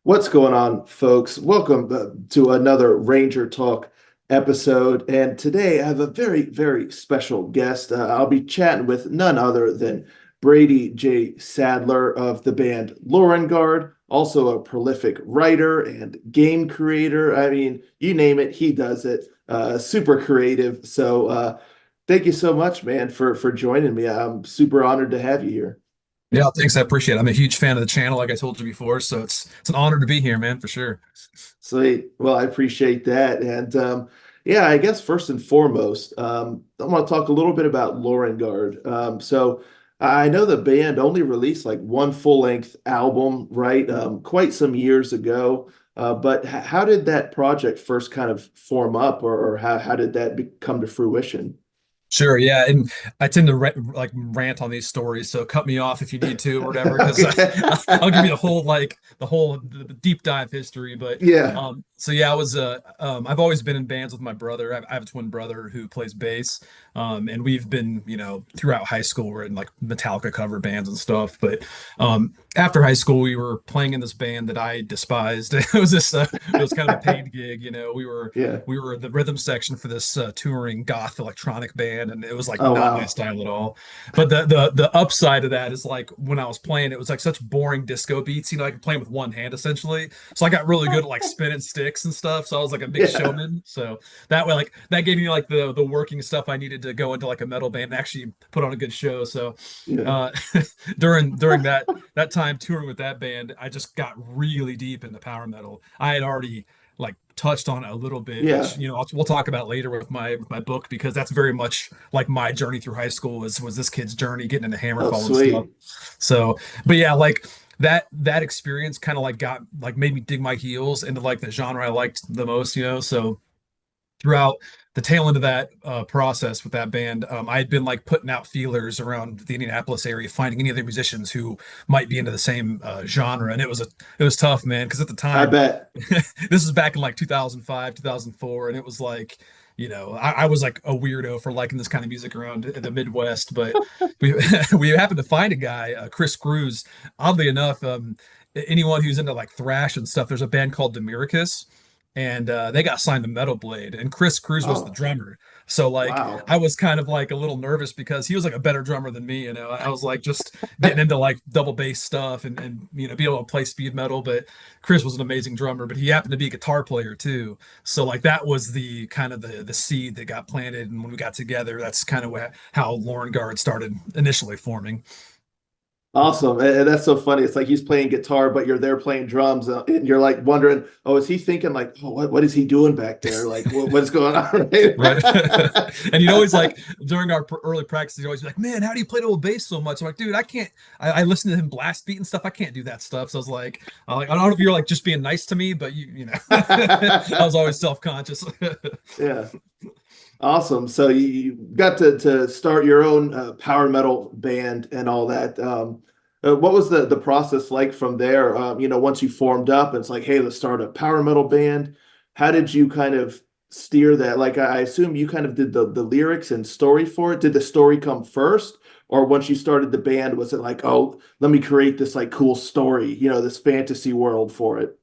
What's going on, folks? Welcome to another Ranger Talk episode. And today I have a very, very special guest. I'll be chatting with none other than Brady J. Sadler of the band Lorenguard, also a prolific writer and game creator. I mean, you name it, he does it. Super creative. So thank you so much, man, for joining me. I'm super honored to have you here. Yeah, thanks. I appreciate it. I'm a huge fan of the channel, like I told you before, so it's an honor to be here, man, for sure. Sweet. Well, I appreciate that. And yeah, I guess first and foremost, I want to talk a little bit about Lorenguard. So I know the band only released like one full-length album, right? Quite some years ago. But how did that project first kind of form up, or how did that come to fruition? Sure, yeah, and I tend to like rant on these stories, so cut me off if you need to or whatever, because Okay. I'll give you the deep dive history. But Yeah. so yeah, I've always been in bands with my brother. I have a twin brother who plays bass, and we've been throughout high school we're in like Metallica cover bands and stuff. But after high school, we were playing in this band that I despised. It was kind of a paid gig, Yeah. we were the rhythm section for this touring goth electronic band, and it was like Oh, not my wow. style at all. But the upside of that is like when I was playing, it was like such boring disco beats, like playing with one hand essentially. So I got really good at like spinning sticks and stuff. So I was like a big Yeah. showman. So that way, like that gave me like the working stuff I needed to go into like a metal band and actually put on a good show. So Yeah. uh during that time touring with that band, I just got really deep into power metal. I had already like touched on it a little bit, which Yeah. we'll talk about later with my book, because that's very much like my journey through high school was this kid's journey getting into Oh, Hammerfall and stuff. sweet. So, but yeah, like that experience kind of like got like made me dig my heels into like the genre I liked the most. So throughout the tail end of that process with that band, I had been like putting out feelers around the Indianapolis area, finding any other musicians who might be into the same genre, and it was tough, man, because at the I time, bet. this was back in like 2005, 2004, and it was like, I was like a weirdo for liking this kind of music around the Midwest, but we we happened to find a guy, Chris Cruz. Oddly enough, anyone who's into like thrash and stuff, there's a band called Demiricus, and they got signed to Metal Blade, and Chris Cruz was the Oh, drummer. So like wow. I was kind of like a little nervous because he was like a better drummer than me. I was like just getting into like double bass stuff and be able to play speed metal. But Chris was an amazing drummer, but he happened to be a guitar player too. So like that was the kind of the seed that got planted, and when we got together, that's kind of how Lauren Guard started initially forming. Awesome. And that's so funny. It's like he's playing guitar, but you're there playing drums, and you're like wondering, oh, is he thinking like, oh, what is he doing back there? Like, what's going on? Right. Right? And he'd always like during our early practices, he'd always be like, "Man, how do you play the old bass so much?" I'm like, "Dude, I can't. I listen to him blast beat and stuff. I can't do that stuff." So I was like, I don't know if you're like just being nice to me, but I was always self-conscious. Yeah. Awesome. So you got to start your own power metal band and all that. What was the process like from there? Once you formed up, it's like, hey, let's start a power metal band. How did you kind of steer that? Like, I assume you kind of did the lyrics and story for it. Did the story come first, or once you started the band, was it like, oh, let me create this like cool story, this fantasy world for it?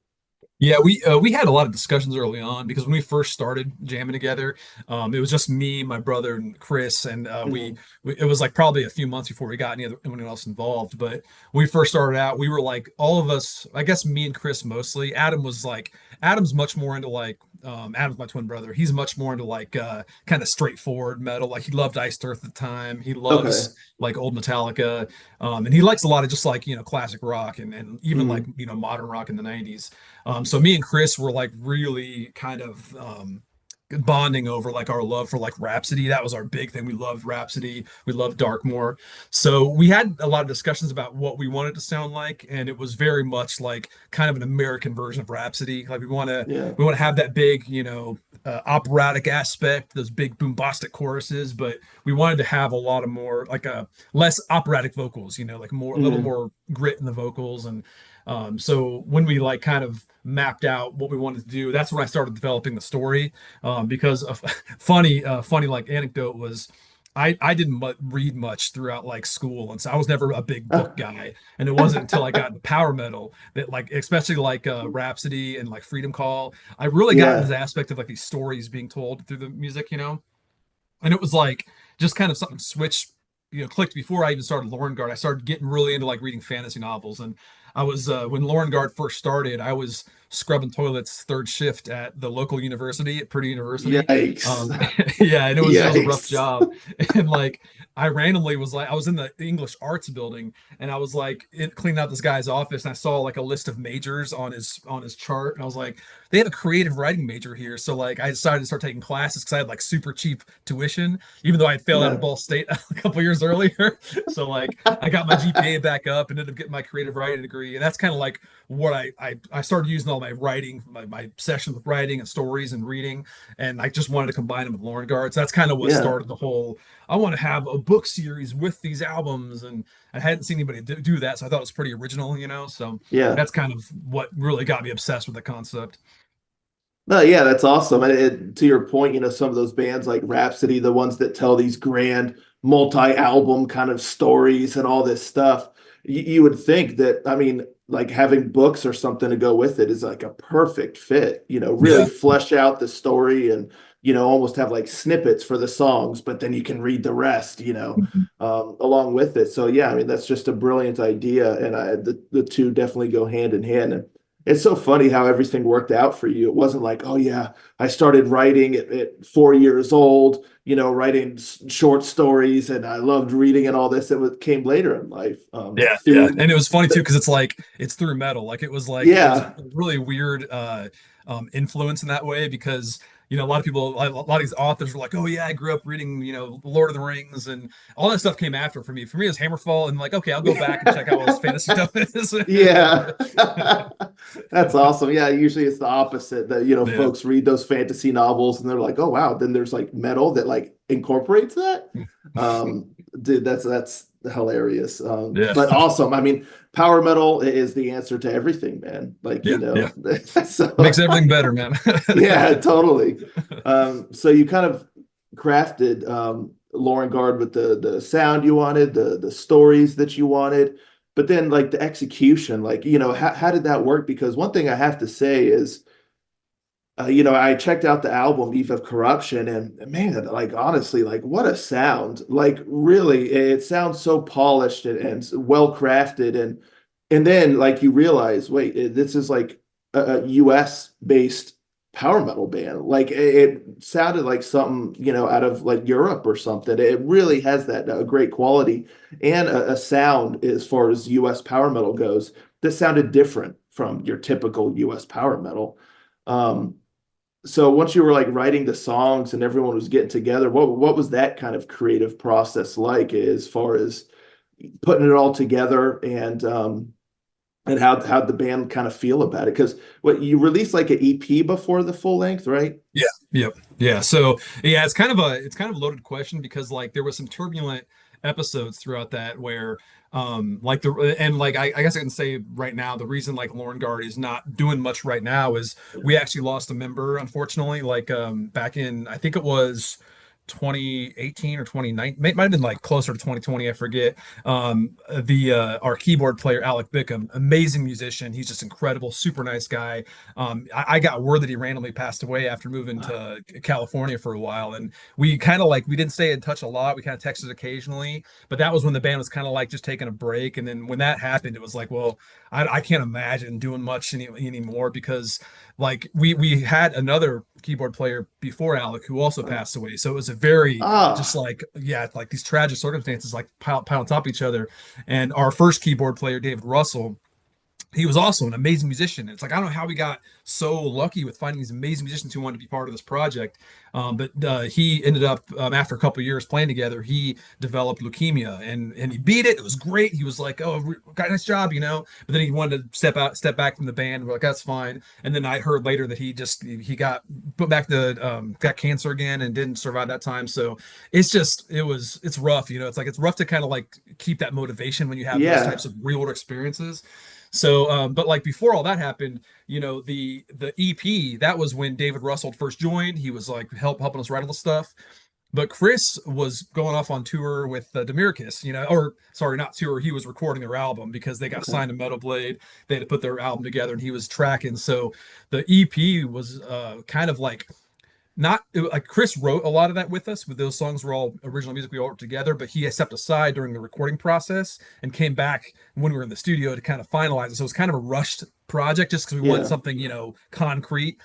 Yeah, we had a lot of discussions early on because when we first started jamming together, it was just me, my brother, and Chris, and Mhm. it was like probably a few months before we got anyone else involved. But when we first started out, we were like all of us, I guess me and Chris mostly. Adam's much more into like Adam's my twin brother. He's much more into like kind of straightforward metal. Like he loved Iced Earth at the time. He Okay. loves like old Metallica, and he likes a lot of just like classic rock and even like Mhm. modern rock in the '90s. So me and Chris were like really kind of bonding over like our love for like Rhapsody. That was our big thing. We loved Rhapsody. We loved Darkmoor. So we had a lot of discussions about what we wanted to sound like, and it was very much like kind of an American version of Rhapsody. Like Yeah. we want to have that big, operatic aspect, those big bombastic choruses, but we wanted to have a lot of more like a less operatic vocals, like more a little Mhm. more grit in the vocals. And so when we like kind of mapped out what we wanted to do, that's when I started developing the story. Because a funny like anecdote was I didn't read much throughout like school, and so I was never a big book guy. And it wasn't until I got into power metal that like, especially like Rhapsody and like Freedom Call, I really got into Yeah, the aspect of like these stories being told through the music, you know. And it was like just kind of something switched, clicked before I even started Lorenguard. I started getting really into like reading fantasy novels, and I was when Lorenguard first started, I was scrubbing toilets third shift at the local university at Purdue University. yikes. Yeah, and it was a rough Yikes. job, and like I randomly was like, I was in the English arts building, and I was like cleaning out this guy's office, and I saw like a list of majors on his chart, and I was like, they have a creative writing major here. So like I decided to start taking classes because I had like super cheap tuition, even though I had failed out of Yeah, Ball State a couple years earlier. So like I got my GPA back up and ended up getting my creative writing degree. And that's kind of like what I started using all my writing, my sessions with writing and stories and reading. And I just wanted to combine them with Lauren Guards. That's kind of what yeah, started the whole, I want to have a book series with these albums. And I hadn't seen anybody do that. So I thought it was pretty original, you know? So yeah. that's kind of what really got me obsessed with the concept. No, yeah, that's awesome. And to your point, some of those bands like Rhapsody, the ones that tell these grand multi-album kind of stories and all this stuff, you would think that, I mean, like having books or something to go with it is like a perfect fit, really Yeah. flesh out the story and, almost have like snippets for the songs, but then you can read the rest, along with it. So yeah, I mean, that's just a brilliant idea. And the two definitely go hand in hand. And it's so funny how everything worked out for you. It wasn't like, oh yeah, I started writing at 4 years old, writing short stories, and I loved reading and all this. Came later in life, Yeah, yeah. through And it was funny too, the, because it's like it's through metal. It was yeah, a really weird influence in that way because a lot of people, a lot of these authors were like, oh yeah, I grew up reading, Lord of the Rings, and all that stuff came after for me. For me, it was Hammerfall, and like, okay, I'll go back and check out all this fantasy stuff is. yeah. That's awesome. Yeah, usually it's the opposite that, Yeah. folks read those fantasy novels and they're like, oh wow, then there's like metal that like incorporates that. Dude, that's hilarious. Yeah. But awesome. I mean, power metal is the answer to everything, man. Like, Yeah. Yeah. Makes so everything better, man. yeah, totally. So you kind of crafted Lauren Guard with the sound you wanted, the stories that you wanted, but then like the execution, like how did that work? Because one thing I have to say is, I checked out the album Eve of Corruption, and man, like honestly, like what a sound! Like really, it sounds so polished and well crafted, and then like you realize, wait, this is like a US based power metal band. Like it sounded like something out of like Europe or something. It really has that great quality and a sound as far as US power metal goes that sounded different from your typical US power metal. Um, so once you were like writing the songs and everyone was getting together, what was that kind of creative process like as far as putting it all together and how the band kind of feel about it? Because what you released like an EP before the full length, right? Yeah, yep, yeah. So yeah, it's kind of a loaded question because like there was some turbulent episodes throughout that where like the and like I guess I can say right now the reason like Lauren Guard is not doing much right now is we actually lost a member unfortunately like back in I think it was 2018 or 2019 might have been like closer to 2020 I forget the our keyboard player Alec Bickham amazing musician he's just incredible super nice guy I got word that he randomly passed away after moving to California for a while, and we kind of like we didn't stay in touch a lot. We kind of texted occasionally, but that was when the band was kind of like just taking a break. And then when that happened, it was like, well, I can't imagine doing much anymore because like we had another keyboard player before Alec who also passed away, so it was a very just Ah, like yeah like these tragic circumstances like pile on top of each other. And our first keyboard player, David Russell, he was also an amazing musician. It's like I don't know how we got so lucky with finding these amazing musicians who wanted to be part of this project. But he ended up after a couple of years playing together, he developed leukemia and he beat it. It was great. He was like, "Oh, got a nice job," you know. But then he wanted to step back from the band. We're like, "That's fine." And then I heard later that he got put back to got cancer again and didn't survive that time. So it's rough. You know, it's like it's rough to kind of like keep that motivation when you have those yeah. types of real world experiences. So, but like before all that happened, the EP that was when David Russell first joined. He was like helping us write all the stuff. but Chris was going off on tour with Demirkis, or sorry, not tour. He was recording their album because they got Okay. signed to Metal Blade. They had to put their album together, and he was tracking. So the EP was kind of like not like Chris wrote a lot of that with us. With those songs were all original music we all wrote together, but he stepped aside during the recording process and came back when we were in the studio to kind of finalize it. So it was kind of a rushed project just because we wanted Yeah. something concrete.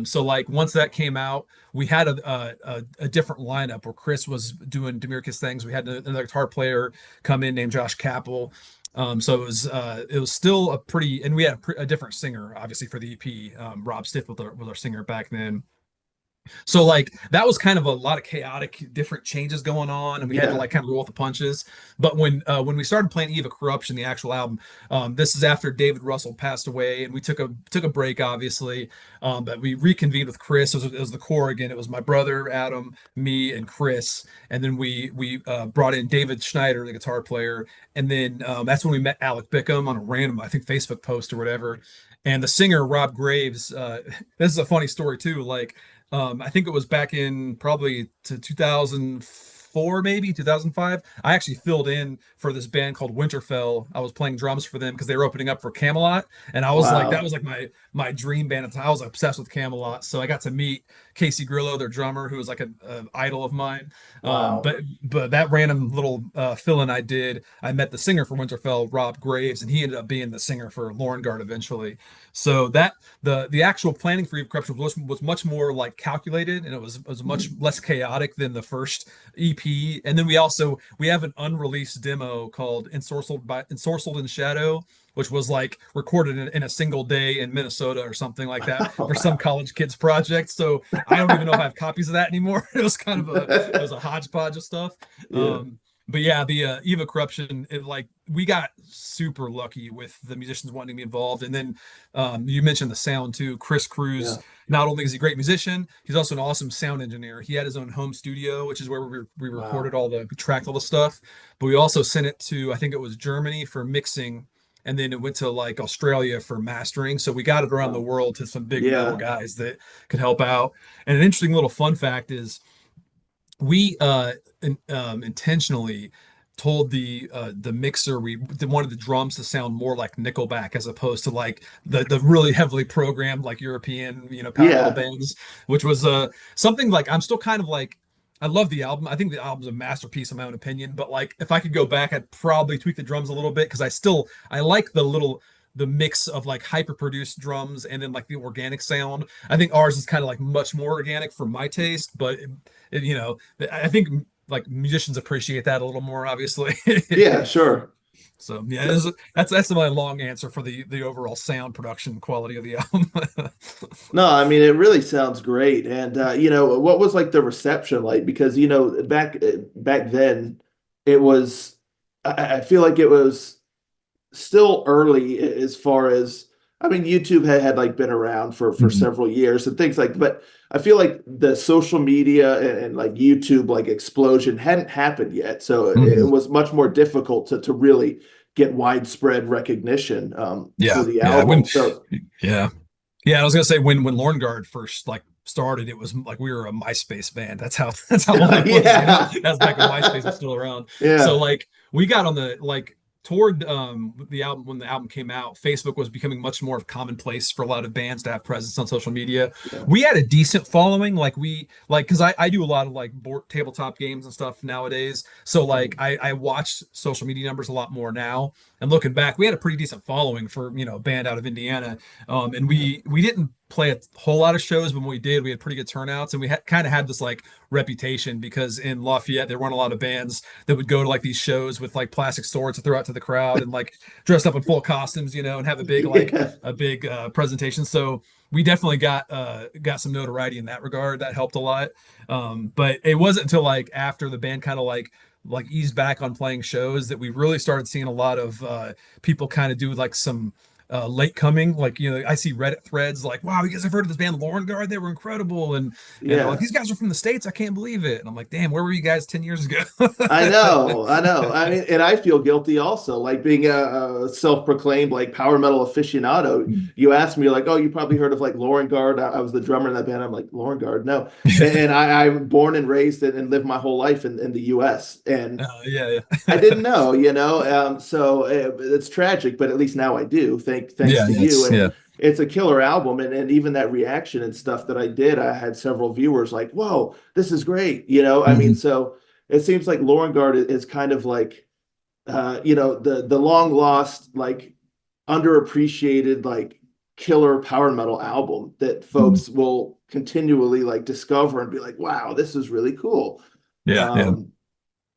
So like once that came out, we had a different lineup where Chris was doing Demirkis things. We had another guitar player come in named Josh Capel. So it was still a pretty, and we had a different singer obviously for the EP. Rob Stiff was our singer back then. So like that was kind of a lot of chaotic different changes going on, and we had to Yeah. like kind of roll with the punches. But when we started playing Eve of Corruption, the actual album, this is after David Russell passed away, and we took a break, obviously. But we reconvened with Chris. It was the core again. It was my brother Adam, me, and Chris, and then we brought in David Schneider, the guitar player, and then that's when we met Alec Bickham on a random, I think, Facebook post or whatever. And the singer Rob Graves, this is a funny story too. Like I think it was back in probably to 2004, maybe 2005. I actually filled in for this band called Winterfell. I was playing drums for them because they were opening up for Camelot, and I was like, that Wow. was like my dream band at the time. I was obsessed with Camelot, so I got to meet Casey Grillo, their drummer, who was like a idol of mine. Wow. But that random little fill-in I did, I met the singer for Winterfell, Rob Graves, and he ended up being the singer for Lorenguard eventually. So that the actual planning for Eve Corruption was much more like calculated, and it was much Mhm. less chaotic than the first EP. And then we have an unreleased demo called Ensorcelled in Shadow, which was like recorded in a single day in Minnesota or something like that for some Wow. college kids project. So I don't even know if I have copies of that anymore. It was a hodgepodge of stuff. Yeah. Um, but yeah, the Eva Corruption, like we got super lucky with the musicians wanting to be involved, and then you mentioned the sound too. Chris Cruz, Yeah. not only is he a great musician, he's also an awesome sound engineer. He had his own home studio, which is where we recorded Wow. we tracked all the stuff. But we also sent it to, I think it was Germany for mixing, and then it went to like Australia for mastering. So we got it around the Wow. world to some big metal Yeah. guys that could help out. And an interesting little fun fact is we intentionally told the mixer we wanted the drums to sound more like Nickelback as opposed to like the really heavily programmed like European power metal Yeah. bands, which was something like I'm still kind of like I love the album. I think the album's a masterpiece in my own opinion, but like if I could go back, I'd probably tweak the drums a little bit because I like the mix of like hyper produced drums and then like the organic sound. I think ours is kind of like much more organic for my taste, but I think like musicians appreciate that a little more, obviously. Yeah, sure. So yeah, No, that's my long answer for the overall sound production quality of the album. no, I mean it really sounds great. And what was like the reception like? Because back then it was I feel like it was still early as far as I mean YouTube had like been around for Mhm. several years and things like but I feel like the social media and like YouTube like explosion hadn't happened yet. So it Mhm. was much more difficult to really get widespread recognition for Yeah, the yeah, album. So yeah, yeah. I was gonna say when Lorenguard first like started, it was like we were a MySpace band. That's how old it was. yeah. That's back when MySpace was still around. So Yeah. like we got on the like toward the album when the album came out, Facebook was becoming much more commonplace for a lot of bands to have presence on social media. Yeah. We had a decent following, like we like because I do a lot of like board tabletop games and stuff nowadays. So like Mhm. I watch social media numbers a lot more now. And looking back, we had a pretty decent following for a band out of Indiana. And Yeah. we didn't play a whole lot of shows, but when we did, we had pretty good turnouts, and we kind of had this like reputation because in Lafayette there weren't a lot of bands that would go to like these shows with like plastic swords to throw out to the crowd and like dressed up in full costumes, and have a big like Yeah. a big presentation. So we definitely got some notoriety in that regard. That helped a lot. But it wasn't until like after the band kind of like eased back on playing shows that we really started seeing a lot of people kind of do like some late coming. Like, I see Reddit threads like, wow, you guys have heard of this band Lorenguard? They were incredible. And they're like, Yeah. these guys are from the States. I can't believe it. And I'm like, damn, where were you guys 10 years ago? I know, I know. I mean, and I feel guilty also, like being a self-proclaimed like power metal aficionado. You asked me like, "Oh, you probably heard of like Lorenguard?" I was the drummer in that band. I'm like, "Lorenguard, no." And I'm born and raised and lived my whole life in the U.S. and Yeah, I yeah. didn't know, you know. So it's tragic, but at least now I do. Thanks Yeah, to you. And yeah. it's a killer album, and even that reaction and stuff that I did, I had several viewers like, "Whoa, this is great," you know. I mean, Mhm. so it seems like Lorenguard is kind of like, the long lost, like underappreciated, like killer power metal album that Mhm. folks will continually like discover and be like, "Wow, this is really cool." Yeah, yeah. Um,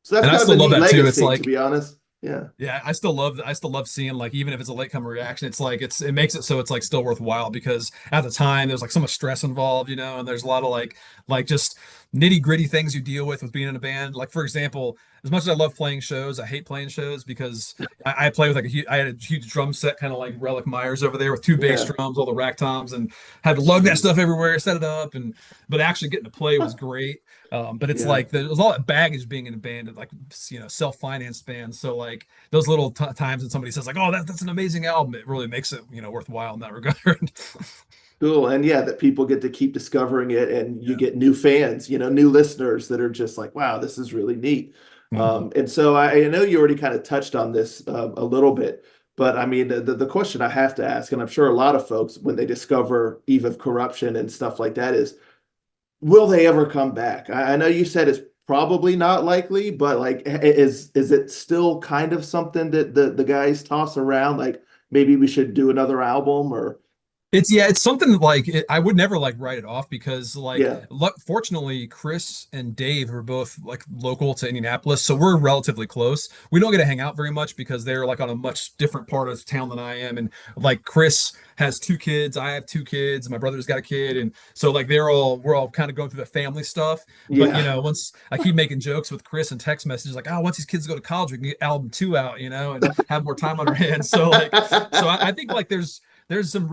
so that's And I kind of still a love neat that too. It's legacy, to like, be honest. Yeah. yeah, I still love seeing, like, even if it's a latecomer reaction, it's like it makes it so it's like still worthwhile because at the time there's like so much stress involved, and there's a lot of like just nitty-gritty things you deal with being in a band. Like, for example, as much as I love playing shows, I hate playing shows because I play with like I had a huge drum set, kind of like Relic Myers over there with two bass Yeah. drums, all the rack toms, and had to lug that Jeez. stuff everywhere, set it up, and but actually getting to play was great. But it's Yeah. like there's all that baggage being in a band, like, self-financed band. So like those little times when somebody says like, "Oh, that's an amazing album," it really makes it, worthwhile in that regard. Cool. And yeah, that people get to keep discovering it and you Yeah. get new fans, new listeners that are just like, wow, this is really neat. Mhm. And so I know you already kind of touched on this a little bit, but I mean, the question I have to ask, and I'm sure a lot of folks, when they discover Eve of Corruption and stuff like that, is will they ever come back? I know you said it's probably not likely, but like, is it still kind of something that the guys toss around? Like maybe we should do another album or It's something that, like, I would never like write it off because, like, yeah, fortunately Chris and Dave are both like local to Indianapolis, so we're relatively close. We don't get to hang out very much because they're like on a much different part of town than I am, and like Chris has two kids, I have two kids, my brother's got a kid, and so like we're all kind of going through the family stuff. But yeah, once I keep making jokes with Chris and text messages like, "Oh, once these kids go to college, we can get album two out, and have more time on our hands." So like, I think like there's some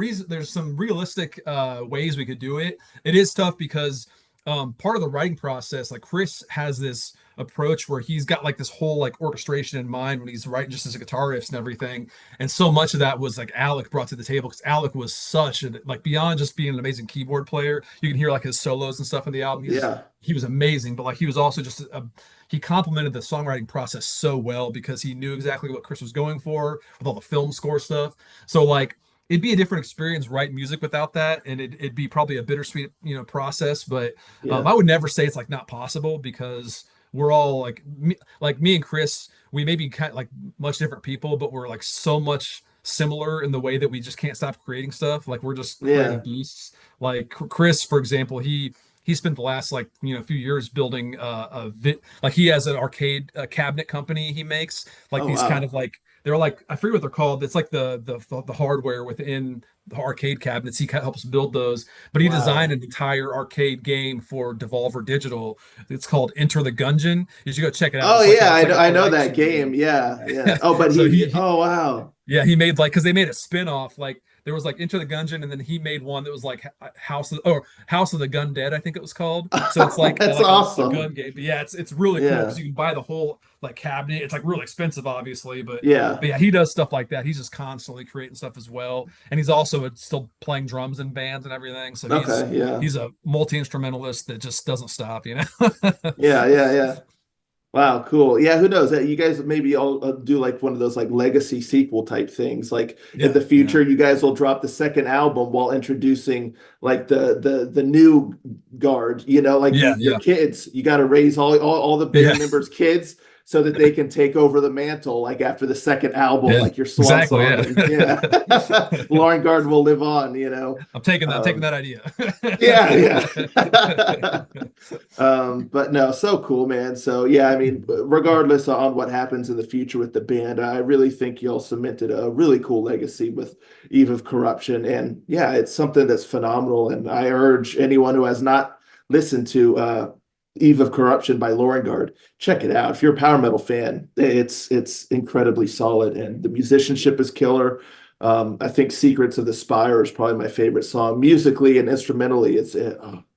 realistic ways we could do it. It is tough because part of the writing process, like, Chris has this approach where he's got like this whole like orchestration in mind when he's writing just as a guitar riffs and everything. And so much of that was like Alec brought to the table because Alec was such a, like, beyond just being an amazing keyboard player. You can hear like his solos and stuff in the album. yeah, He was amazing, but like he was also just he complemented the songwriting process so well because he knew exactly what Chris was going for with all the film score stuff. So like it'd be a different experience writing music without that, and it'd be probably a bittersweet process. But yeah, I would never say it's like not possible because we're all like me and Chris, we may be kind of like much different people, but we're like so much similar in the way that we just can't stop creating stuff. Like, we're just creative yeah. beasts. Like Chris, for example, he spent the last, like, few years building like, he has an arcade cabinet company he makes, like, Oh these kind wow. of like, they're like, I forget what they're called. It's like the hardware within the arcade cabinets. He helps build those, but he designed Wow. an entire arcade game for Devolver Digital. It's called Enter the Gungeon. You should go check it out. Oh It's like yeah, it's like I a know light that shooting game. game. Yeah, yeah. Oh, but So oh wow. yeah, he made, like, because they made a spin-off. Like, there was like Enter the Gungeon, and then he made one that was like House of the Gun Dead, I think it was called. So it's like That's a gun awesome. game. But yeah, it's really cool because Yeah, you can buy the whole like cabinet. It's like really expensive, obviously, yeah. but yeah, he does stuff like that. He's just constantly creating stuff as well, and he's also still playing drums in bands and everything. So Okay, yeah, he's a multi-instrumentalist that just doesn't stop, you know. yeah, yeah, yeah. Wow, cool. Yeah, who knows? You guys maybe all do like one of those like legacy sequel type things. Like in Yeah, the yeah, future, you guys will drop the second album while introducing like the new guard. Like yeah, your yeah, kids. You got to raise all the yeah, band members' kids so that they can take over the mantle. Like after the second album, yeah. like your swan Exactly. song, Yeah. and yeah, Lauren Guard will live on. I'm taking Um, that idea. yeah, yeah. But no, so cool, man. So yeah, I mean, regardless on what happens in the future with the band, I really think y'all cemented a really cool legacy with Eve of Corruption. And yeah, it's something that's phenomenal. And I urge anyone who has not listened to Eve of Corruption by Lorenguard, check it out. If you're a power metal fan, it's incredibly solid and the musicianship is killer. I think Secrets of the Spire is probably my favorite song. Musically and instrumentally, it's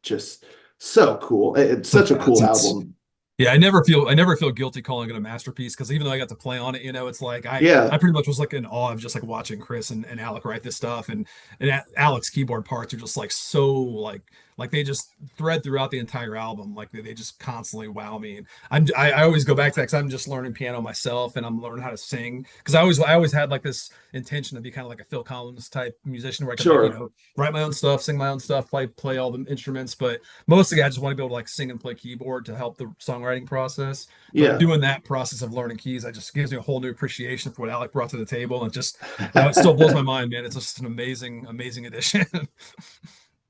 just so cool. It's So such a yeah, cool album. yeah, I never feel guilty calling it a masterpiece because even though I got to play on it, it's like I Yeah, pretty much was like in awe of just like watching Chris and Alec write this stuff, and Alec's keyboard parts are just like so like they just thread throughout the entire album. Like they just constantly wow me. And I always go back to that because I'm just learning piano myself and I'm learning how to sing because I always had like this intention to be kind of like a Phil Collins type musician where I could like sure. write my own stuff, sing my own stuff, play all the instruments, but mostly I just want to be able to like sing and play keyboard to help the songwriting process. But Yeah. doing that process of learning keys, I just gives me a whole new appreciation for what Alec brought to the table. And just, it still blows my mind, man. It's just an amazing addition.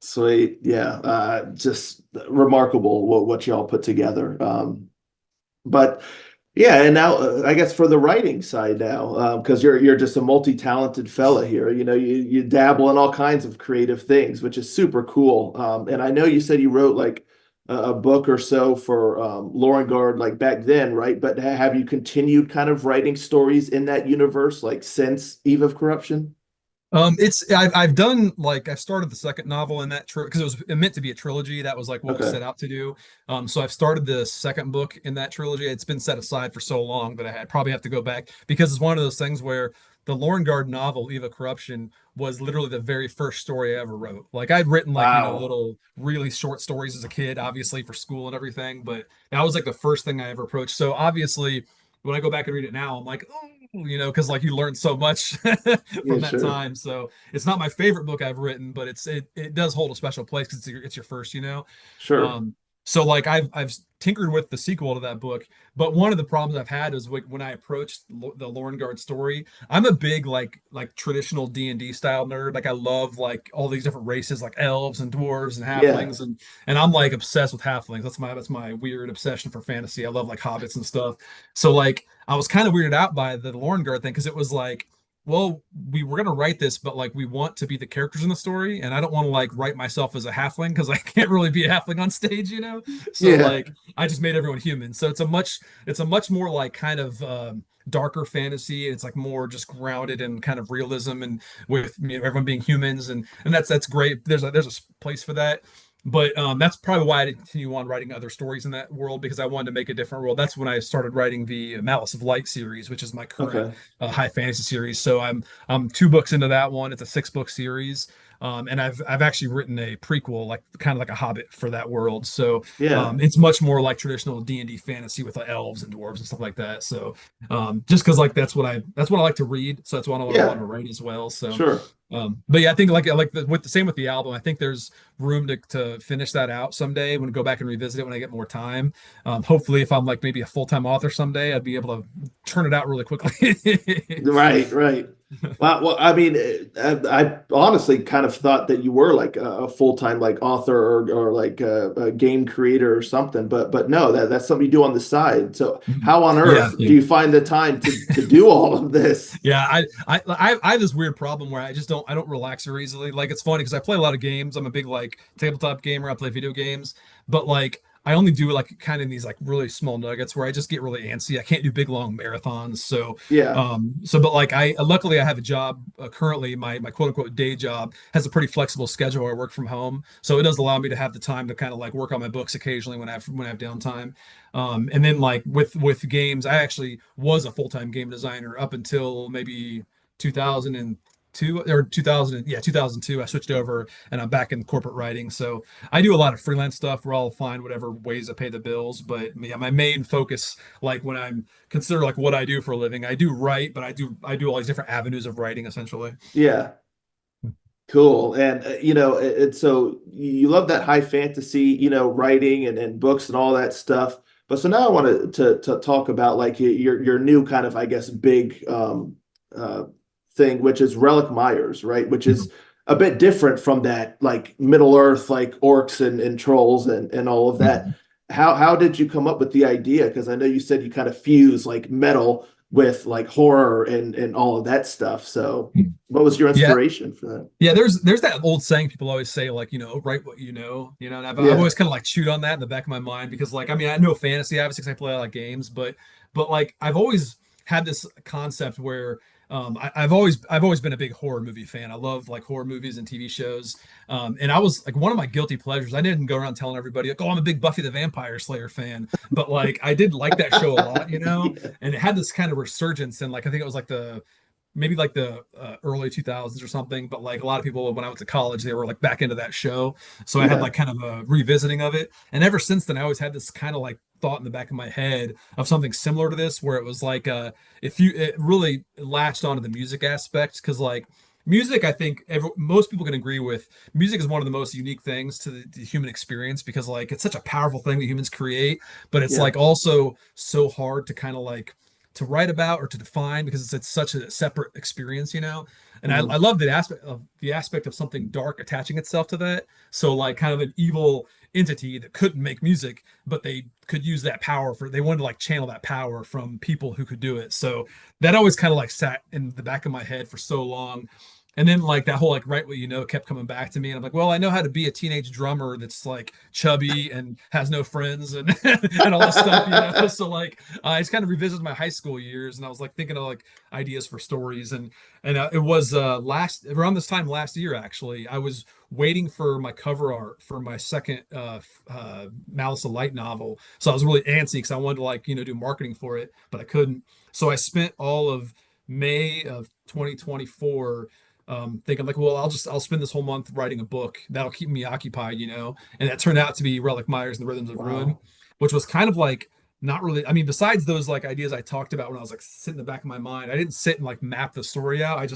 Sweet. Yeah. Just remarkable what y'all put together. But yeah, and now I guess for the writing side now, because you're just a multi-talented fella here. You dabble in all kinds of creative things, which is super cool. And I know you said you wrote like a book or so for Lorenguard like back then, right? But have you continued kind of writing stories in that universe like since Eve of Corruption? I've done like I started the second novel in that because it meant to be a trilogy. That was like what was Okay. set out to do. So I've started the second book in that trilogy. It's been set aside for so long that probably have to go back because it's one of those things where the Lorenguard novel, Eva Corruption, was literally the very first story I ever wrote. Like I'd written like, Wow. little really short stories as a kid, obviously for school and everything, but that was like the first thing I ever approached. So obviously when I go back and read it now, I'm like, oh, because like you learn so much Yeah, from that sure. time. So it's not my favorite book I've written, but it does hold a special place because it's your first. Sure. Um, so like I've tinkered with the sequel to that book, but one of the problems I've had is when I approached the Lorenguard story, I'm a big like traditional D&D style nerd. Like I love like all these different races like elves and dwarves and Yeah. halflings and I'm like obsessed with halflings. That's my weird obsession for fantasy. I love like hobbits and stuff. So like I was kind of weirded out by the Lorenguard thing because it was like, well, we were gonna write this, but like we want to be the characters in the story, and I don't want to like write myself as a halfling because I can't really be a halfling on stage. So Yeah. like I just made everyone human. So it's a much more like kind of darker fantasy. It's like more just grounded in kind of realism and with everyone being humans, and that's great. There's a place for that. But that's probably why I didn't continue on writing other stories in that world because I wanted to make a different world. That's when I started writing the Malice of Light series, which is my current Okay. high fantasy series. So I'm 2 books into that one. It's a 6 book series, and I've actually written a prequel, like kind of like a Hobbit for that world. So Yeah. it's much more like traditional D&D fantasy with elves and dwarves and stuff like that. So just because like that's what I like to read. So that's what I want to Yeah. write as well. So. Sure. But yeah, I think with the same with the album, I think there's room to finish that out someday when I go back and revisit it when I get more time. Hopefully, if I'm like maybe a full-time author someday, I'd be able to turn it out really quickly. Right, right. Well, I mean, I honestly kind of thought that you were like a full-time like author or like a game creator or something, but no, that's something you do on the side. So how on Yeah, earth do you find the time to do all of this? yeah. I have this weird problem where I don't relax very easily. Like it's funny because I play a lot of games. I'm a big like tabletop gamer. I play video games, but like I only do like kind of in these like really small nuggets where I just get really antsy. I can't do big long marathons. So Yeah, but like I luckily I have a job currently. My quote unquote day job has a pretty flexible schedule where I work from home, so it does allow me to have the time to kind of like work on my books occasionally when I have downtime. And then like with games, I actually was a full-time game designer up until maybe 2002 or 2000, yeah, 2002. I switched over and I'm back in corporate writing. So I do a lot of freelance stuff where I'll find whatever ways to pay the bills. But yeah, my main focus, like when I'm consider like what I do for a living, I do write, but I do all these different avenues of writing essentially. yeah. Cool. And so you love that high fantasy, writing and books and all that stuff. But so now I wanted to talk about like your new kind of, I guess, big uh thing, which is Relic Myers, right? Which Mhm. is a bit different from that like Middle Earth, like orcs and trolls and all of that. Mhm. How did you come up with the idea? Because I know you said you kind of fuse like metal with like horror and all of that stuff. So what was your Yeah, inspiration for that? yeah, there's that old saying people always say, like, write what and I've Yeah. always kind of like chewed on that in the back of my mind because like I mean I know fantasy obviously 'cause I play a lot of games, but like I've always had this concept where I've always been a big horror movie fan. I love like horror movies and TV shows. And I was like one of my guilty pleasures. I didn't go around telling everybody like, oh, I'm a big Buffy the Vampire Slayer fan, but like I did like that show a lot, Yeah. and it had this kind of resurgence. And like I think it was like the maybe like the early 2000s or something, but like a lot of people when I went to college they were like back into that show, so I had Yeah. like kind of a revisiting of it, and ever since then I always had this kind of like thought in the back of my head of something similar to this, where it was like if you it really latched onto the music aspect, because like music, I think most people can agree with, music is one of the most unique things to the human experience, because like it's such a powerful thing that humans create, but it's Yeah. like also so hard to kind of like to write about or to define, because it's such a separate experience. And I Mhm. love the aspect of something dark attaching itself to that. So like kind of an evil entity that couldn't make music, but they could use that power for, they wanted to like channel that power from people who could do it. So that always kind of like sat in the back of my head for so long. And then like that whole like write what you know kept coming back to me, and I'm like, well, I know how to be a teenage drummer that's like chubby and has no friends and and all this stuff. So like I just kind of revisited my high school years, and I was like thinking of like ideas for stories, and it was last around this time last year actually. I was waiting for my cover art for my second Malice of Light novel, so I was really antsy because I wanted to like do marketing for it, but I couldn't. So I spent all of May of 2024 thinking like, well, I'll spend this whole month writing a book that'll keep me occupied. And that turned out to be Relic Myers and the Rhythms of Ruin, Wow. which was kind of like not really, I mean, besides those like ideas I talked about when I was like sitting in the back of my mind, I didn't sit and like map the story out.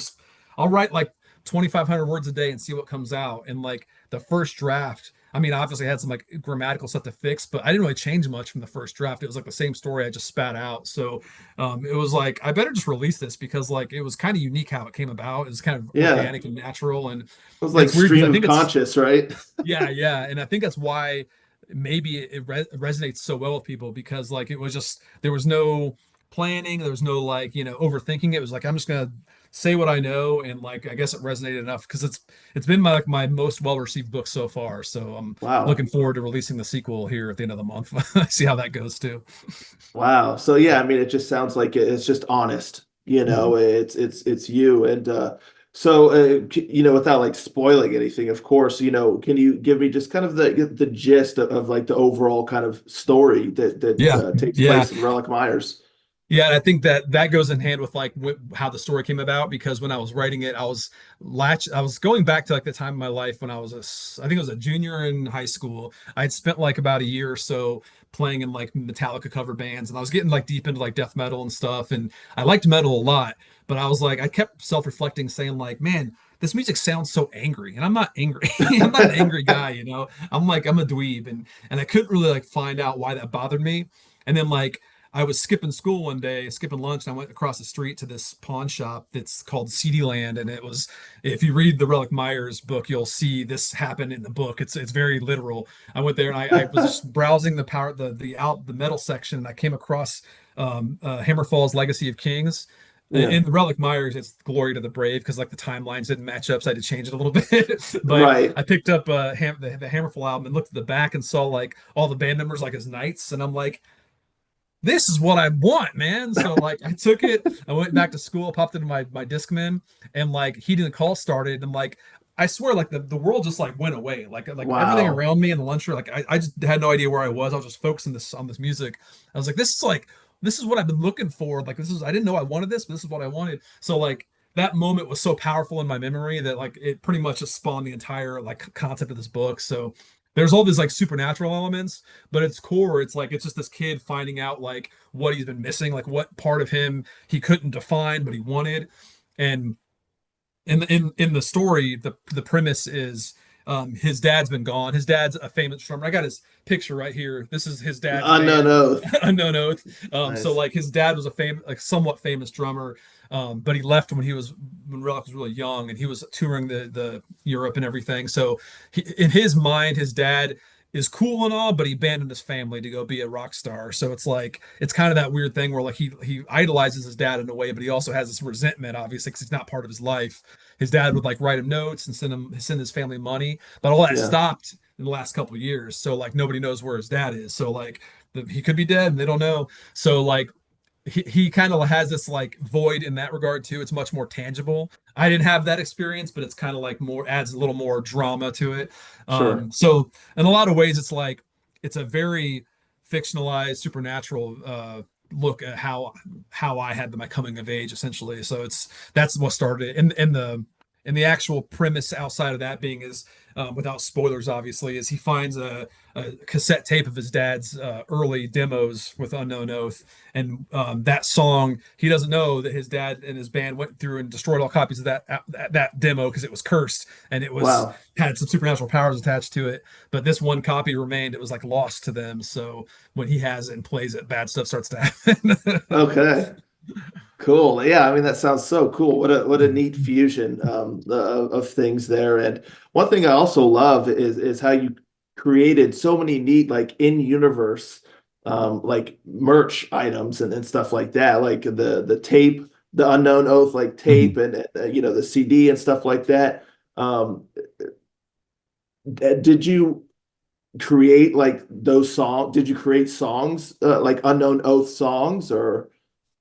I'll write like 2,500 words a day and see what comes out. And like the first draft, I mean, obviously I had some like grammatical stuff to fix, but I didn't really change much from the first draft. It was like the same story I just spat out. So it was like I better just release this, because like it was kind of unique how it came about. It was kind of Yeah. organic and natural, and It was like it's weird because I stream of think it's conscious, right? yeah, yeah, and I think that's why maybe it resonates so well with people, because like it was just there was no planning, there was no like overthinking. It was like I'm just gonna say what I know, and like I guess it resonated enough because it's been my most well received book so far. So I'm Wow. looking forward to releasing the sequel here at the end of the month. See how that goes too. Wow. So yeah, I mean, it just sounds like it's just honest, Mhm. it's you. And so without like spoiling anything, of course, can you give me just kind of the gist of like the overall kind of story that Yeah, takes yeah. place in Relic Myers? Yeah, and I think that goes in hand with like how the story came about, because when I was writing it, I was going back to like the time of my life when I think I was a junior in high school. I had spent like about a year or so playing in like Metallica cover bands, and I was getting like deep into like death metal and stuff, and I liked metal a lot, but I was like I kept self-reflecting saying like, man, this music sounds so angry, and I'm not angry. I'm not an angry guy. I'm a dweeb, and I couldn't really like find out why that bothered me. And then like I was skipping school one day, skipping lunch, and I went across the street to this pawn shop that's called CD Land. And it was, if you read the Relic Myers book, you'll see this happen in the book. It's very literal. I went there and I was just browsing the metal section, and I came across Hammerfall's Legacy of Kings. Yeah. In the Relic Myers, it's Glory to the Brave, because like the timelines didn't match up, so I had to change it a little bit. But Right. I picked up the Hammerfall album and looked at the back and saw like all the band members like as knights, and I'm like, this is what I want, man. So like I took it, I went back to school, popped into my Discman, and like Heeding the Call started, and like I swear like the world just like went away. Like everything Wow. around me in the lunchroom, like I just had no idea where I was. I was just focusing this on this music. I was like, this is what I've been looking for. Like this is I didn't know I wanted this, but this is what I wanted. So like that moment was so powerful in my memory that like it pretty much just spawned the entire like concept of this book. So there's all these like supernatural elements, but its core, it's like it's just this kid finding out like what he's been missing, like what part of him he couldn't define but he wanted. And in the story, the premise is his dad's been gone. His dad's a famous drummer. I got his picture right here. This is his dad's Unknown band. Oath. Unknown Oath. So Nice. like his dad was a like somewhat famous drummer, but he left when Relic was really young, and he was touring the Europe and everything. So in his mind, his dad is cool and all, but he abandoned his family to go be a rock star. So it's like it's kind of that weird thing where like he idolizes his dad in a way, but he also has this resentment, obviously, because he's not part of his life. His dad would like write him notes and send his family money, but all that Yeah. stopped in the last couple of years. So like nobody knows where his dad is. So like he could be dead and they don't know. So like he kind of has this like void in that regard too. It's much more tangible. I didn't have that experience, but it's kind of like more adds a little more drama to it. Sure. So in a lot of ways, it's like it's a very fictionalized, supernatural look at how I had my coming of age essentially. So it's that's what started it. And the actual premise outside of that being is without spoilers, obviously, is he finds a cassette tape of his dad's early demos with Unknown Oath, and that song he doesn't know that his dad and his band went through and destroyed all copies of that demo because it was cursed and it was Wow. had some supernatural powers attached to it. But this one copy remained; it was like lost to them. So when he has it and plays it, bad stuff starts to happen. Okay. Cool. Yeah, I mean that sounds so cool. What a neat fusion of things there. And one thing I also love is how you created so many neat like in-universe like merch items and stuff like that. Like the tape, the Unknown Oath like tape and you know the CD and stuff like that. Um, did you create like those songs? Did you create songs like Unknown Oath songs or?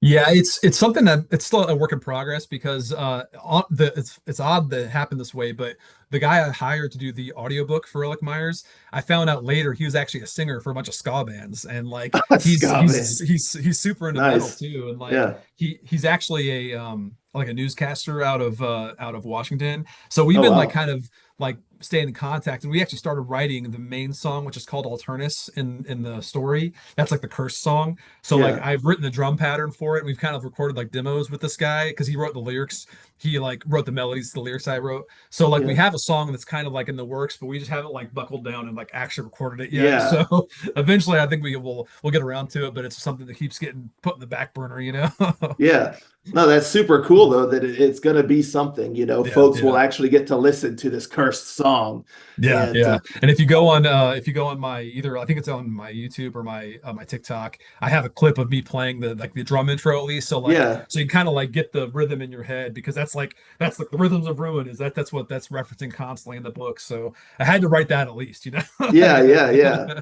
Yeah, it's something that it's still a work in progress because it's odd that it happened this way, but the guy I hired to do the audiobook for Relic Myers, I found out later he was actually a singer for a bunch of ska bands, and like Ska band. he's super into metal Nice. too, and like Yeah. he's actually a like a newscaster out of Washington. So we've Oh been like wow. kind of like staying in contact, and we actually started writing the main song, which is called Alternus in the story. That's like the curse song. So like Yeah. I've written the drum pattern for it. And we've kind of recorded like demos with this guy because he wrote the lyrics. He like wrote the melodies, the lyrics I wrote. So like we Yeah. have a song that's kind of like in the works, but we just haven't like buckled down and like actually recorded it yet. Yeah. So eventually I think we'll get around to it, but it's something that keeps getting put in the back burner, you know? Yeah. No, that's super cool though that it's going to be something, you know, Yeah, folks will yeah. actually get to listen to this cursed song. Yeah, And yeah. And if you go on my either I think it's on my YouTube or my TikTok, I have a clip of me playing the like the drum intro at least. So like yeah. so you kind of like get the rhythm in your head because that's like the rhythms of ruin is that's what that's referencing constantly in the book. So I had to write that at least, you know. Yeah, yeah, yeah.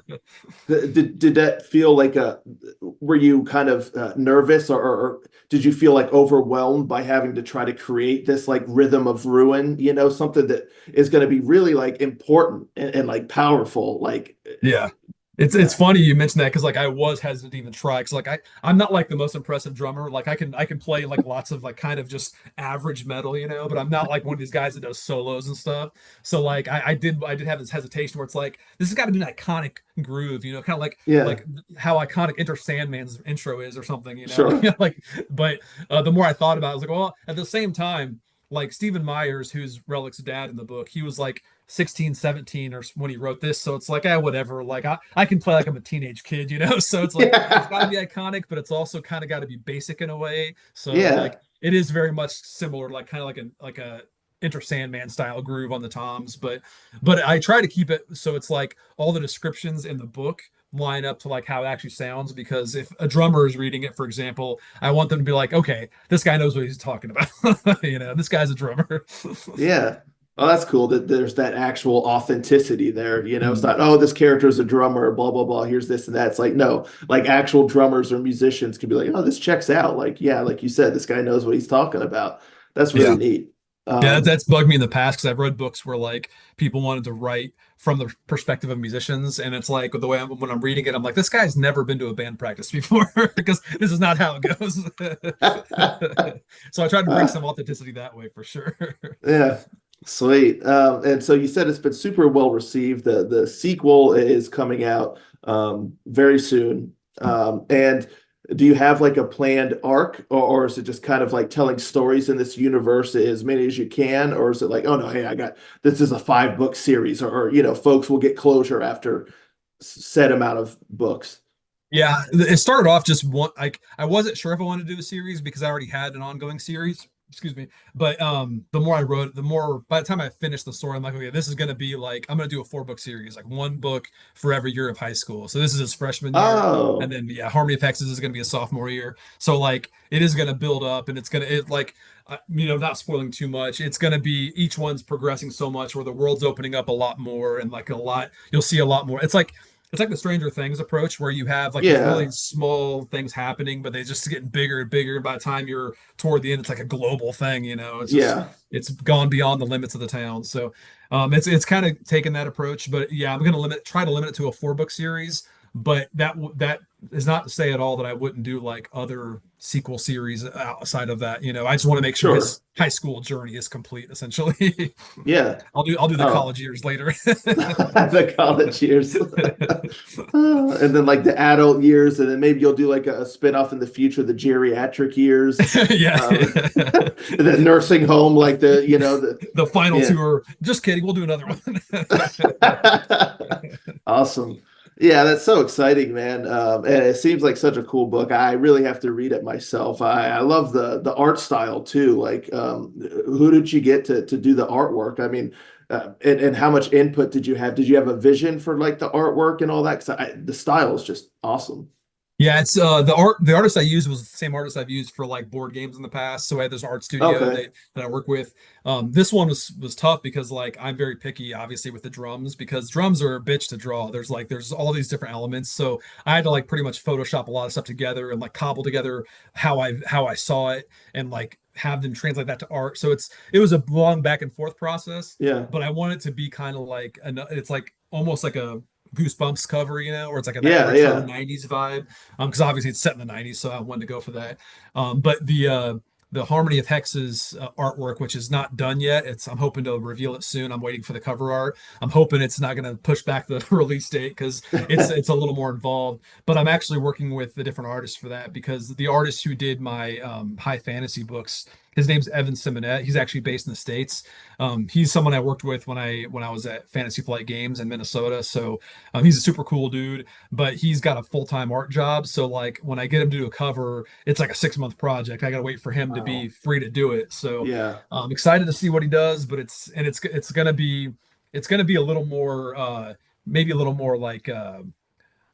Did that feel like a, were you kind of nervous or did you feel like overwhelmed by having to try to create this like rhythm of ruin, you know, something that is going to be really like important and like powerful, like Yeah. It's yeah. funny you mentioned that because like I was hesitant to even try because like I'm not like the most impressive drummer. Like I can play like lots of like kind of just average metal, you know, but I'm not like one of these guys that does solos and stuff. So like I did have this hesitation where it's like this has got to be an iconic groove, you know, kind of Yeah, like how iconic Enter Sandman's intro is or something, you know. sure. Like but the more I thought about it, I was like, well, at the same time, like Stephen Myers, who's Relic's dad in the book, he was like 16, 17 or when he wrote this. So it's like, whatever. Like I can play like I'm a teenage kid, you know? So it's like it's gotta Yeah. be iconic, but it's also kind of gotta be basic in a way. So Yeah. like it is very much similar, like kind of like a Enter Sandman style groove on the toms, but I try to keep it so it's like all the descriptions in the book line up to like how it actually sounds because if a drummer is reading it, for example, I want them to be like, okay, this guy knows what he's talking about. You know, this guy's a drummer. Yeah. Oh, that's cool that there's that actual authenticity there. You know, it's Mm. not, oh, this character is a drummer, blah, blah, blah. Here's this and that. It's like, no, like actual drummers or musicians can be like, oh, this checks out. Like, yeah, like you said, this guy knows what he's talking about. That's really Yeah. neat. Yeah, Um, that's bugged me in the past because I've read books where like people wanted to write from the perspective of musicians, and it's like the way when I'm reading it, I'm like, this guy's never been to a band practice before because this is not how it goes. So I tried to bring some authenticity that way for sure. yeah, sweet. And so you said it's been super well received. The sequel is coming out very soon. And do you have like a planned arc, or is it just kind of like telling stories in this universe as many as you can, or is it like, oh no, hey, I got this is a 5 book series, or you know, folks will get closure after set amount of books. Yeah, it started off just one like I wasn't sure if I wanted to do a series because I already had an ongoing series. Excuse me. But the more I wrote, the more by the time I finished the story, I'm like, okay, this is gonna be like I'm gonna do a 4 book series, like one book for every year of high school. So this is his freshman year. And Oh, then yeah, Harmony of Hexes is gonna be a sophomore year. So like it is gonna build up and it's gonna it like you know, not spoiling too much. It's gonna be each one's progressing so much where the world's opening up a lot more and like a lot you'll see a lot more. It's like it's like the Stranger Things approach where you have like these really Yeah, small things happening, but they just get bigger and bigger. And by the time you're toward the end, it's like a global thing, you know. It's just yeah. it's gone beyond the limits of the town. So it's kind of taken that approach. But yeah, I'm gonna try to limit it to a 4 book series. But that is not to say at all that I wouldn't do like other sequel series outside of that. You know, I just want to make sure his Sure. high school journey is complete, essentially. Yeah. I'll do the Oh, college years later. the college years. And then like the adult years, and then maybe you'll do like a spin-off in the future, the geriatric years. Yeah. The nursing home, like the The final yeah. tour. Just kidding. We'll do another one. Awesome. Yeah, that's so exciting, man. And it seems like such a cool book. I really have to read it myself. I love the art style too. Like, who did you get to do the artwork? I mean, and how much input did you have? Did you have a vision for like the artwork and all that? Because the style is just awesome. Yeah, it's the artist I used was the same artist I've used for like board games in the past. So I had this art studio Okay. that I work with. This one was tough because like I'm very picky, obviously, with the drums because drums are a bitch to draw. There's all these different elements. So I had to like pretty much Photoshop a lot of stuff together and like cobble together how I saw it and like have them translate that to art. So it was a long back and forth process, Yeah. but I want it to be kind of like it's like almost like a Goosebumps cover, you know, where it's like that Yeah. retro Yeah. 90s vibe. Because obviously it's set in the 90s, so I wanted to go for that. But the Harmony of Hex's artwork, which is not done yet, I'm hoping to reveal it soon. I'm waiting for the cover art. I'm hoping it's not going to push back the release date because it's a little more involved. But I'm actually working with a different artist for that because the artist who did my high fantasy books, his name's Evan Simonette. He's actually based in the States. He's someone I worked with when I was at Fantasy Flight Games in Minnesota. So he's a super cool dude, but he's got a full-time art job. So like when I get him to do a cover, it's like a 6 month project. I gotta wait for him to be Wow. free to do it. So Yeah. I'm excited to see what he does, but it's gonna be a little more maybe a little more like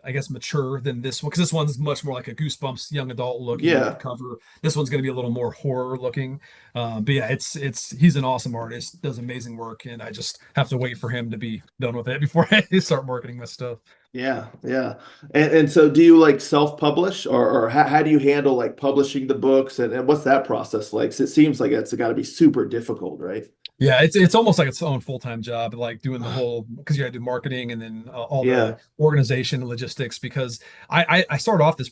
I guess mature than this one because this one's much more like a Goosebumps young adult looking Yeah. cover. This one's going to be a little more horror looking. But yeah, it's he's an awesome artist, does amazing work, and I just have to wait for him to be done with it before I start marketing my stuff. Yeah, yeah. And so do you like self-publish or how do you handle like publishing the books and what's that process like? 'Cause it seems like it's got to be super difficult, right? Yeah, it's almost like its own full-time job, like doing the whole because you got to do marketing and then all the Yeah. organization and logistics. Because I started off this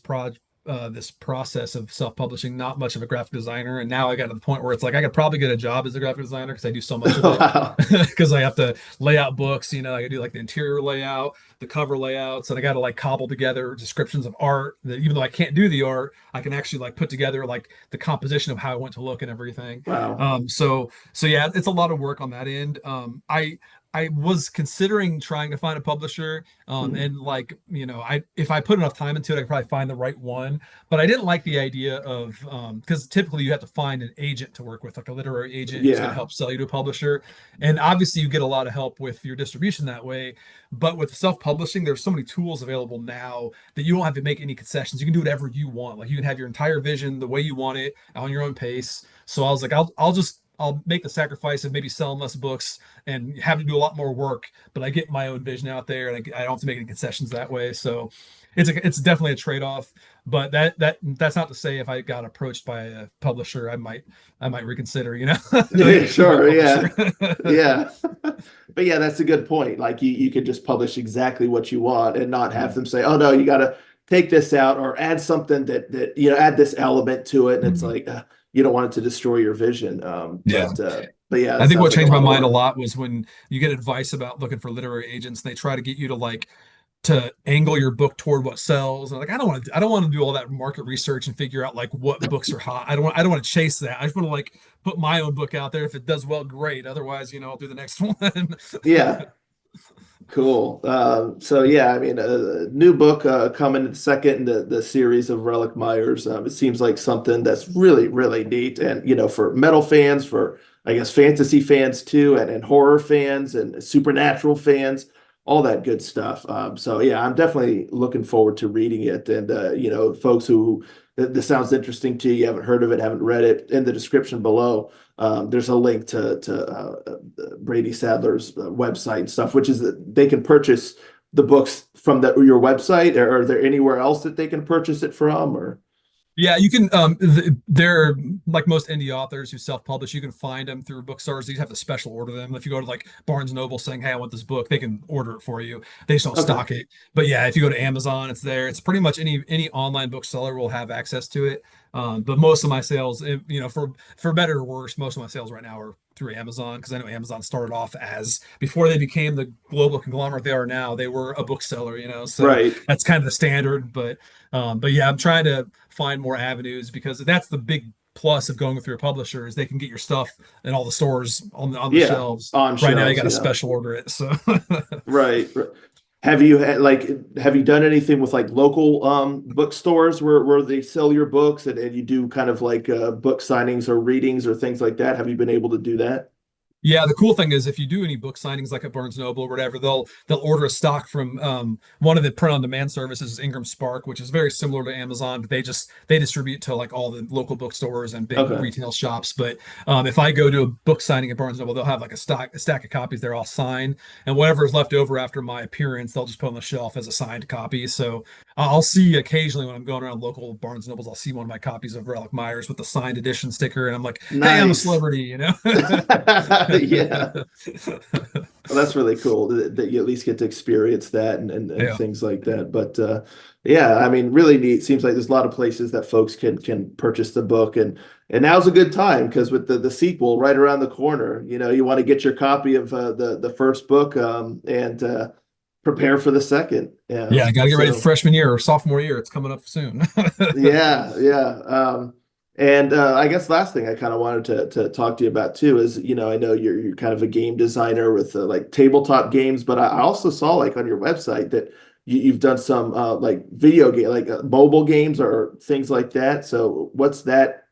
process of self-publishing, not much of a graphic designer, and now I got to the point where it's like I could probably get a job as a graphic designer because I do so much of it. Wow. Because I have to lay out books, you know, I do like the interior layout, the cover layouts, and I got to like cobble together descriptions of art that even though I can't do the art, I can actually like put together like the composition of how I want to look and everything. Wow. So yeah, it's a lot of work on that end. I was considering trying to find a publisher, Hmm. and like you know, I if I put enough time into it, I could probably find the right one. But I didn't like the idea of because typically you have to find an agent to work with, like a literary agent who's going to Yeah. help sell you to a publisher, and obviously you get a lot of help with your distribution that way. But with self-publishing, there's so many tools available now that you don't have to make any concessions. You can do whatever you want. Like you can have your entire vision the way you want it on your own pace. So I was like, I'll make the sacrifice of maybe selling less books and have to do a lot more work, but I get my own vision out there and I don't have to make any concessions that way. So it's definitely a trade-off. But that's not to say if I got approached by a publisher, I might reconsider, you know, Yeah, be my sure. publisher. Yeah. Yeah. But yeah, that's a good point. Like you could just publish exactly what you want and not have them say, "Oh no, you got to take this out or add something that add this element to it." And it's Mhm. like you don't want it to destroy your vision. Yeah. But yeah, I it think sounds what like a changed my lot of mind a work. lot was when you get advice about looking for literary agents and they try to get you to like to angle your book toward what sells. And like I don't want to do all that market research and figure out like what books are hot. I don't want to chase that. I just want to like put my own book out there. If it does well, great. Otherwise, you know, I'll do the next one. Yeah. Cool. So yeah, I mean, a new book coming second in the series of Relic Myers. It seems like something that's really, really neat, and for metal fans, for I guess fantasy fans too, and horror fans and supernatural fans, all that good stuff. So yeah, I'm definitely looking forward to reading it. And folks who this sounds interesting to you, you haven't heard of it, haven't read it, in the description below. There's a link to Brady Sadler's website and stuff, which is that they can purchase the books from your website, or are there anywhere else that they can purchase it from? Or Yeah, you can. They're like most indie authors who self-publish. You can find them through bookstores. You have to special order them. If you go to like Barnes and Noble saying, "Hey, I want this book," they can order it for you. They just don't okay, stock it. But yeah, if you go to Amazon, it's there. It's pretty much any online bookseller will have access to it. But most of my sales, for better or worse, most of my sales right now are through Amazon because I know Amazon started off as before they became the global conglomerate they are now. They were a bookseller, so right, that's kind of the standard. But yeah, I'm trying to find more avenues because that's the big plus of going through a publisher is they can get your stuff in all the stores on the yeah, shelves. on Right now, you shelves, got to yeah, special order it. So right. Have you done anything with like local bookstores where they sell your books, and you do kind of like book signings or readings or things like that? Have you been able to do that? yeah, the cool thing is if you do any book signings like at Barnes Noble or whatever, they'll order a stock from one of the print on demand services is Ingram Spark, which is very similar to Amazon, but they distribute to like all the local bookstores and big Okay, retail shops. But if I go to a book signing at Barnes Noble, they'll have like a stack of copies. They're all signed, and whatever is left over after my appearance, they'll just put on the shelf as a signed copy. So I'll see occasionally when I'm going around local Barnes Nobles, I'll see one of my copies of Relic Myers with the signed edition sticker, and I'm like, "Hey, I'm a nice. celebrity," Yeah. Well, that's really cool that you at least get to experience that and Yeah. things like that. But yeah, I mean, really neat. Seems like there's a lot of places that folks can purchase the book, and now's a good time because with the sequel right around the corner, you want to get your copy of the first book and prepare for the second. Yeah, I got to get ready for So freshman year or sophomore year. It's coming up soon. yeah, yeah. And I guess last thing I kind of wanted to talk to you about too is, I know you're kind of a game designer with like tabletop games, but I also saw like on your website that you've done some like video game, like mobile games or things like that. So what's that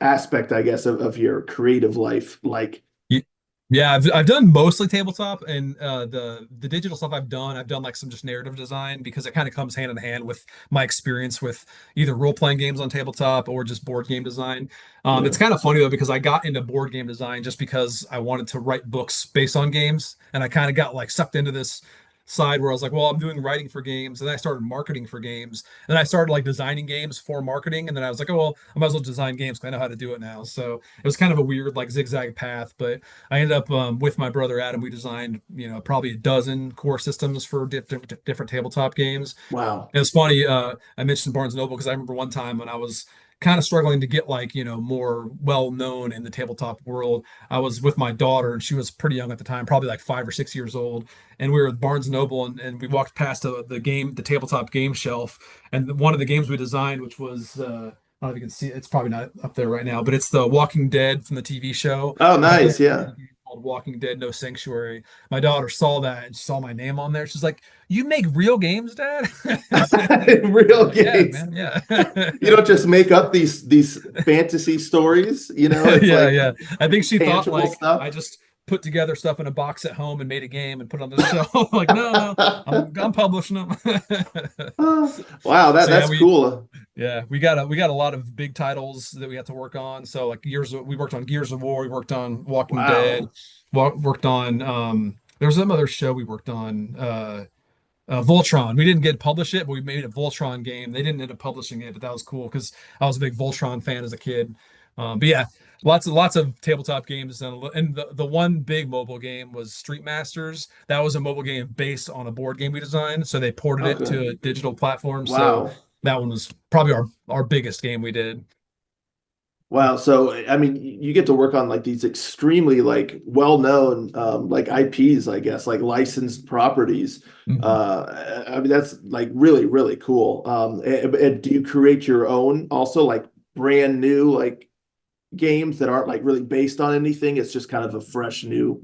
aspect, I guess, of your creative life like? Ye- Yeah, I've done mostly tabletop and the digital stuff I've done like some just narrative design because it kind of comes hand in hand with my experience with either role-playing games on tabletop or just board game design. Yeah. It's kind of funny though because I got into board game design just because I wanted to write books based on games and I kind of got like sucked into this side where I was like, well, I'm doing writing for games, and then I started marketing for games, and then I started like designing games for marketing, and then I was like, oh well, I might as well design games because I know how to do it now. So it was kind of a weird like zigzag path, but I ended up with my brother Adam. We designed, probably a dozen core systems for different tabletop games. Wow. And it's funny. I mentioned Barnes and Noble because I remember one time when I was kind of struggling to get like more well known in the tabletop world. I was with my daughter and she was pretty young at the time, probably like 5 or 6 years old. And we were at Barnes and Noble and we walked past the tabletop game shelf. And one of the games we designed, which was I don't know if you can see it. It's probably not up there right now, but it's the Walking Dead from the TV show. Oh, But they nice. actually made Yeah. a game called Walking Dead No Sanctuary. My daughter saw that and she saw my name on there. She's like, "You make real games, Dad?" Real Like, yeah, games. man, yeah. You don't just make up these fantasy stories, it's Yeah, like yeah. I think she thought tangible like I stuff. just put together stuff in a box at home and made a game and put it on the shelf. Like, no, no, I'm publishing them. Wow, So yeah, that's cool. we got a lot of big titles that we had to work on. So like we worked on Gears of War, we worked on Walking Dead, Wow. worked on there was some other show we worked on Voltron. We didn't get publish it, but we made a Voltron game. They didn't end up publishing it, but that was cool because I was a big Voltron fan as a kid. But yeah, lots of tabletop games, and the one big mobile game was Street Masters. That was a mobile game based on a board game we designed, so they ported it Okay. to a digital platform. So Wow. that one was probably our biggest game we did. Wow. So, I mean, you get to work on like these extremely like well-known like IPs, I guess, like licensed properties. Mhm. I mean, that's like really, really cool. And do you create your own also like brand new like games that aren't like really based on anything? It's just kind of a fresh new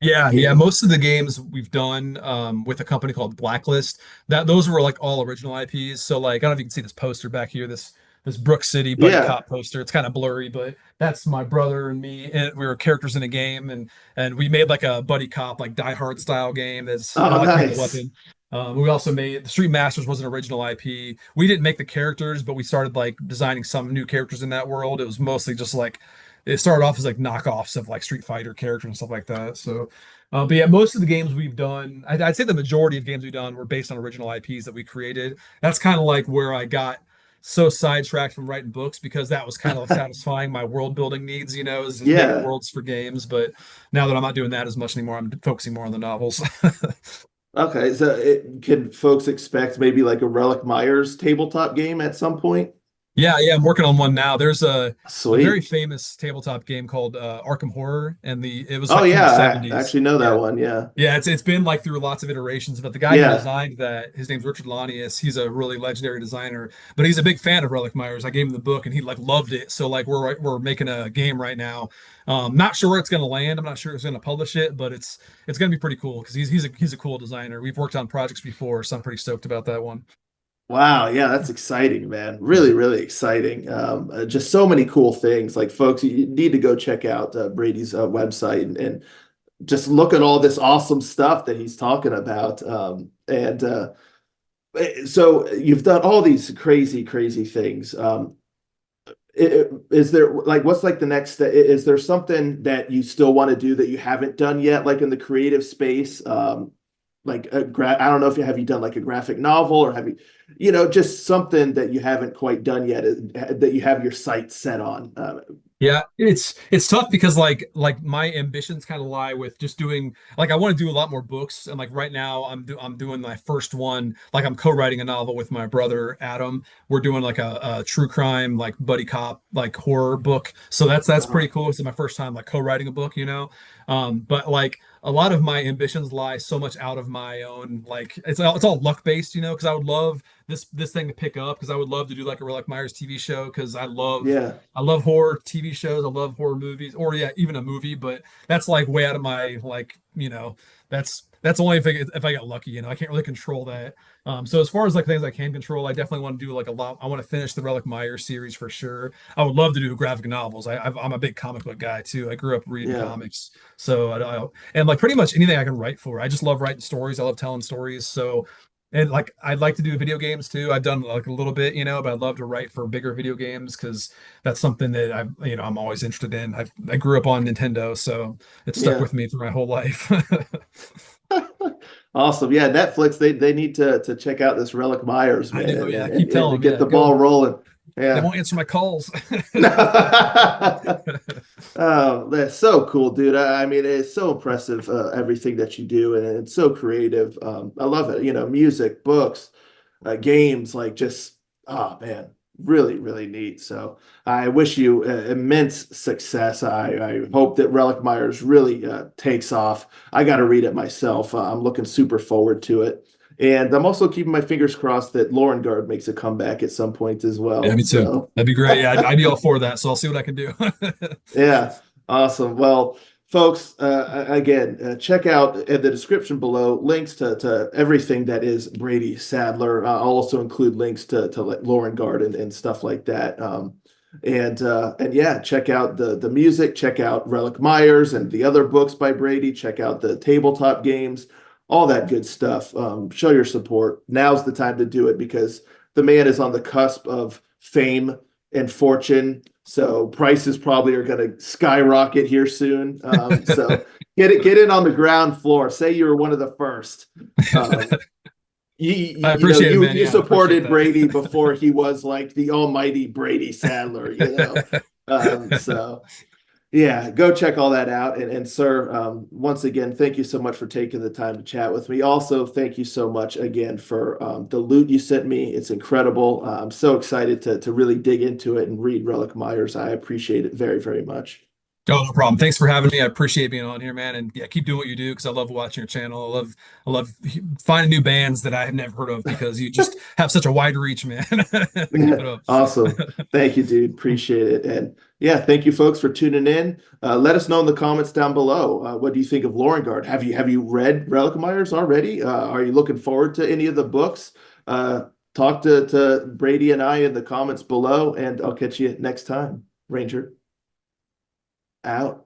Yeah, yeah. game. Most of the games we've done with a company called Blacklist, that those were like all original IPs. So like I don't know if you can see this poster back here, this Brook City buddy Yeah. cop poster. It's kind of blurry, but that's my brother and me, and we were characters in a game, and we made like a buddy cop like Die Hard style game that's Oh, like Lethal nice. Weapon. We also made the Street Masters was an original IP. We didn't make the characters, but we started like designing some new characters in that world. It was mostly just like it started off as like knockoffs of like Street Fighter characters and stuff like that. So, but yeah, most of the games we've done, I'd say the majority of games we've done were based on original IPs that we created. That's kind of like where I got so sidetracked from writing books because that was kind of satisfying my world building needs, is just making Yeah. worlds for games. But now that I'm not doing that as much anymore, I'm focusing more on the novels. Okay. So can folks expect maybe like a Relic Myers tabletop game at some point? Yeah, yeah, I'm working on one now. There's a very Sweet. famous tabletop game called Arkham Horror, and the it was Oh like from the yeah, I 70s. actually know that Yeah. one. Yeah. Yeah, it's been like through lots of iterations, but the guy who Yeah. designed that, his name's Richard Lanius. He's a really legendary designer, but he's a big fan of Relic Myers. I gave him the book and he like loved it. So like we're making a game right now. Not sure where it's gonna land. I'm not sure who's gonna publish it, but it's gonna be pretty cool because he's a cool designer. We've worked on projects before, so I'm pretty stoked about that one. Wow, yeah, that's exciting, man. Really, really exciting. Just so many cool things. Like, folks, you need to go check out Brady's website and just look at all this awesome stuff that he's talking about. So you've done all these crazy, crazy things. Is there like what's like the next step? Is there something that you still want to do that you haven't done yet, like in the creative space? Like I don't know if you done like a graphic novel or have you, just something that you haven't quite done yet that you have your sights set on. Yeah, it's tough because like my ambitions kind of lie with just doing like I want to do a lot more books and like right now I'm doing my first one like I'm co-writing a novel with my brother Adam. We're doing like a true crime like buddy cop like horror book. So that's Uh, pretty cool. It's my first time like co-writing a book, But like a lot of my ambitions lie so much out of my own like it's all luck based, because I would love this thing to pick up because I would love to do like a Relic Myers TV show because yeah, I love horror TV shows. I love horror movies, or yeah, even a movie. But that's like way out of my like, that's only if I get lucky. I can't really control that. So as far as like things I can control, I definitely want to do like a lot. I want to finish the Relic Meyer series for sure. I would love to do graphic novels. I'm a big comic book guy too. I grew up reading yeah, comics, so and like pretty much anything I can write for. I just love writing stories. I love telling stories. So and like I'd like to do video games too. I've done like a little bit, but I'd love to write for bigger video games because that's something that I'm always interested in. I grew up on Nintendo, so it's stuck yeah. with me through my whole life. Awesome. Yeah, Netflix, they need to check out this Relic Myers, I man, know, and, yeah. I and, keep and to telling them, get yeah, the ball go. rolling. They Yeah. won't answer my calls. Oh, that's so cool, dude. I mean, it's so impressive, everything that you do, and it's so creative. I love it. Music, books, games, like just, oh man, really, really neat. So I wish you immense success. I hope that Relic Myers really takes off. I got to read it myself. I'm looking super forward to it. And I'm also keeping my fingers crossed that Lorenguard makes a comeback at some point as Yeah, well. me too. So That'd be great. Yeah, I'd be all for that. So I'll see what I can do. yeah, awesome. Well, folks, again, check out in the description below links to everything that is Brady Sadler. I'll also include links to like Lauren Garden and stuff like that. And yeah, check out the music, check out Relic Myers and the other books by Brady, check out the tabletop games, all that good stuff. Show your support. Now's the time to do it because the man is on the cusp of fame and fortune. So prices probably are going to skyrocket here soon. So get in on the ground floor. Say you were one of the first. Um, I appreciate it, man. you Yeah, I appreciate supported that. Brady before he was like the almighty Brady Sadler. So yeah, go check all that out. And sir, once again, thank you so much for taking the time to chat with me. Also, thank you so much again for the loot you sent me. It's incredible. I'm so excited to really dig into it and read Relic Myers. I appreciate it very, very much. Oh, no problem. Thanks for having me. I appreciate being on here, man. And yeah, keep doing what you do because I love watching your channel. I love finding new bands that I have never heard of because you just have such a wide reach, man. Keep it up. Awesome. Thank you, dude. Appreciate it. And yeah, thank you folks for tuning in. Let us know in the comments down below. What do you think of Lorenguard? Have you read Relic Myers already? Are you looking forward to any of the books? Talk to Brady and I in the comments below, and I'll catch you next time. Ranger out.